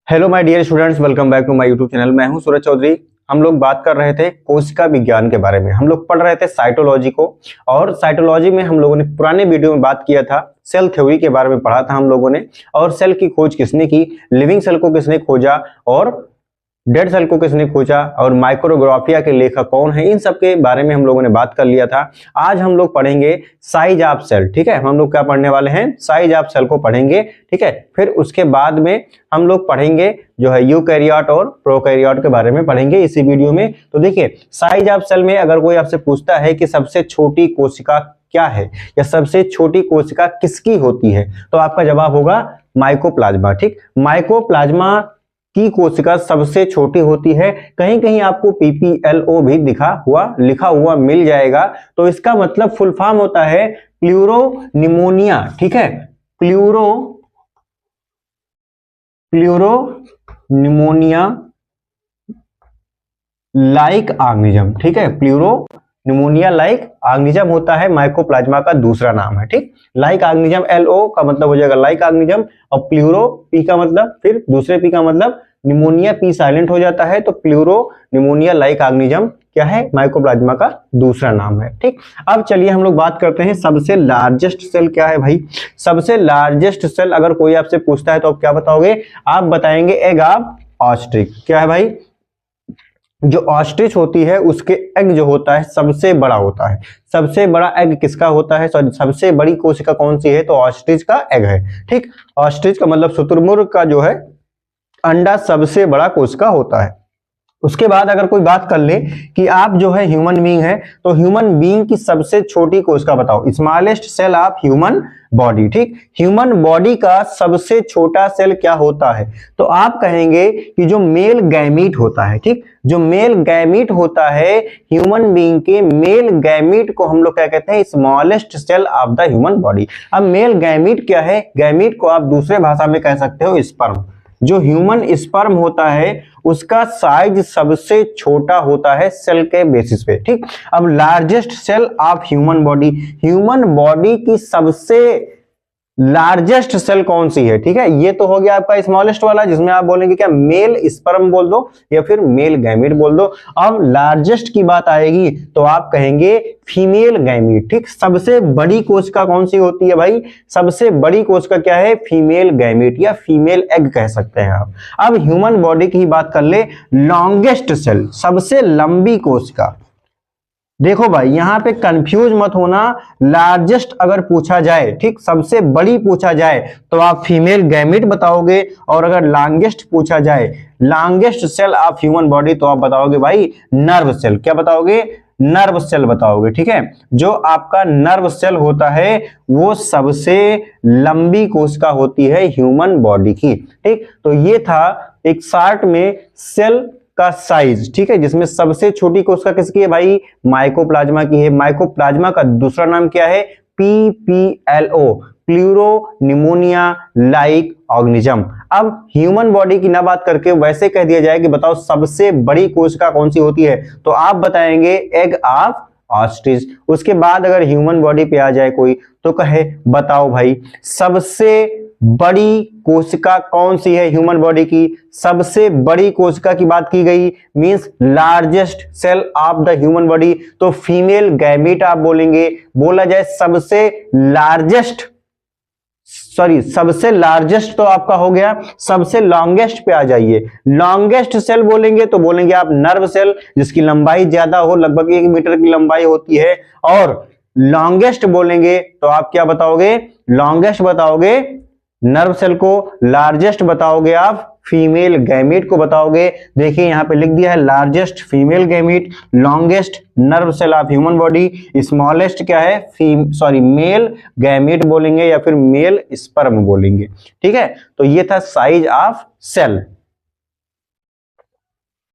Hello my dear students, welcome back to my YouTube channel. मैं हूं सूरज चौधरी। हम लोग बात कर रहे थे कोशिका विज्ञान के बारे में। हम लोग पढ़ रहे थे साइटोलॉजी को, और साइटोलॉजी में हम लोगों ने पुराने वीडियो में बात किया था, सेल थ्योरी के बारे में पढ़ा था हम लोगों ने। और सेल की खोज किसने की, लिविंग सेल को किसने खोजा, और डेड सेल को किसने खोजा, और माइक्रोग्राफिया के लेखक कौन है, इन सब के बारे में हम लोगों ने बात कर लिया था। आज हम लोग पढ़ेंगे साइज ऑफ सेल। ठीक है, हम लोग क्या पढ़ने वाले हैं, साइज ऑफ सेल को पढ़ेंगे। ठीक है, फिर उसके बाद में हम लोग पढ़ेंगे जो है यूकैरियोट और प्रोकैरियोट के बारे में पढ़ेंगे इसी वीडियो में। तो देखिए, साइज ऑफ सेल में अगर कोई आपसे पूछता है कि सबसे छोटी कोशिका क्या है या सबसे छोटी कोशिका किसकी होती है, तो आपका जवाब होगा माइकोप्लाज्मा। ठीक, माइकोप्लाज्मा की कोशिका सबसे छोटी होती है। कहीं कहीं आपको PPLO भी लिखा हुआ मिल जाएगा। तो इसका मतलब फुल फॉर्म होता है प्लूरोनिमोनिया। ठीक है, प्लूरोनिमोनिया लाइक ऑर्गेनिज्म। ठीक है, प्लूरोनिमोनिया लाइक ऑर्गेनिज्म होता है माइकोप्लाज्मा का दूसरा नाम है। ठीक, लाइक ऑर्गेनिज्म, LO का मतलब हो जाएगा लाइक ऑर्गेनिज्म, और प्लूरो P का मतलब, फिर दूसरे P का मतलब निमोनिया, P साइलेंट हो जाता है, तो प्लूरोनिमोनिया लाइक ऑर्गेनिज्म क्या है, माइकोप्लाज्मा का दूसरा नाम है। ठीक, अब चलिए हम लोग बात करते हैं सबसे लार्जेस्ट सेल क्या है भाई। सबसे लार्जेस्ट सेल अगर कोई आपसे पूछता है तो आप क्या बताओगे, आप बताएंगे एग ऑफ ऑस्ट्रिच। क्या है भाई, जो ऑस्ट्रिच होती है उसके एग जो होता है सबसे बड़ा होता है। सबसे बड़ा एग किसका होता है, सॉरी, सबसे बड़ी कोशिका कौन सी है, तो ऑस्ट्रिच का एग है। ठीक, ऑस्ट्रिच का मतलब शुतुरमुर्ग का जो है अंडा सबसे बड़ा कोशिका होता है। उसके बाद अगर कोई बात कर ले कि आप जो है ह्यूमन बीइंग है, तो ह्यूमन बीइंग की सबसे छोटी कोशिका बताओ, smallest cell of human body. ठीक, ह्यूमन बॉडी का सबसे छोटा सेल क्या होता है, तो आप कहेंगे कि जो मेल गैमीट होता है। ठीक, जो मेल गैमीट होता है ह्यूमन बीइंग के, मेल गैमीट को हम लोग क्या कहते हैं, smallest cell of the human body. अब मेल गैमीट क्या है, गैमीट को आप दूसरे भाषा में कह सकते हो स्पर्म। जो ह्यूमन स्पर्म होता है उसका साइज सबसे छोटा होता है सेल के बेसिस पे। ठीक, अब largest cell of human body, human body की सबसे लार्जेस्ट सेल कौन सी है। ठीक है, ये तो हो गया आपका स्मॉलेस्ट वाला, जिसमें आप बोलेंगे क्या, मेल स्पर्म बोल दो या फिर मेल गैमीट बोल दो। अब लार्जेस्ट की बात आएगी तो आप कहेंगे फीमेल गैमीट। ठीक, सबसे बड़ी कोशिका कौन सी होती है भाई, सबसे बड़ी कोशिका क्या है, फीमेल गैमीट या फीमेल एग कह सकते हैं आप। अब ह्यूमन बॉडी की बात कर ले, लॉन्गेस्ट सेल, सबसे लंबी कोशिका। देखो भाई, यहां पे कंफ्यूज मत होना, लार्जेस्ट अगर पूछा जाए, ठीक, सबसे बड़ी पूछा जाए तो आप फीमेल गैमीट बताओगे, और अगर लॉन्गेस्ट पूछा जाए, longest cell of human body, तो आप बताओगे भाई नर्व सेल। क्या बताओगे, नर्व सेल बताओगे। ठीक है, जो आपका नर्व सेल होता है वो सबसे लंबी कोशिका होती है ह्यूमन बॉडी की। ठीक, तो ये था एक शॉर्ट में सेल का साइज। ठीक है, जिसमें सबसे छोटी कोशिका किसकी है भाई, माइकोप्लाज्मा की है। माइकोप्लाज्मा का दूसरा नाम क्या है, PPLO, प्लूरोनिमोनिया लाइक ऑर्गेनिज्म। अब ह्यूमन बॉडी की ना बात करके वैसे कह दिया जाए कि बताओ सबसे बड़ी कोशिका कौन सी होती है, तो आप बताएंगे एग ऑफ ऑस्ट्रिच। उसके बाद अगर ह्यूमन बॉडी पे आ जाए कोई तो कहे बताओ भाई सबसे बड़ी कोशिका कौन सी है ह्यूमन बॉडी की, सबसे बड़ी कोशिका की बात की गई, means largest cell of the human body, तो फीमेल गैमीट आप बोलेंगे। बोला जाए सबसे लार्जेस्ट तो आपका हो गया, सबसे लॉन्गेस्ट पे आ जाइए। लॉन्गेस्ट सेल बोलेंगे तो बोलेंगे आप नर्व सेल, जिसकी लंबाई ज्यादा हो, लगभग 1 मीटर की लंबाई होती है। और लॉन्गेस्ट बोलेंगे तो आप क्या बताओगे, लॉन्गेस्ट बताओगे नर्व सेल को, लार्जेस्ट बताओगे आप फीमेल गैमीट को बताओगे। देखिए यहां पे लिख दिया है largest female gamete, longest nerve cell of human body, smallest क्या है, मेल गैमीट बोलेंगे या फिर मेल स्पर्म बोलेंगे। ठीक है, तो ये था साइज ऑफ सेल।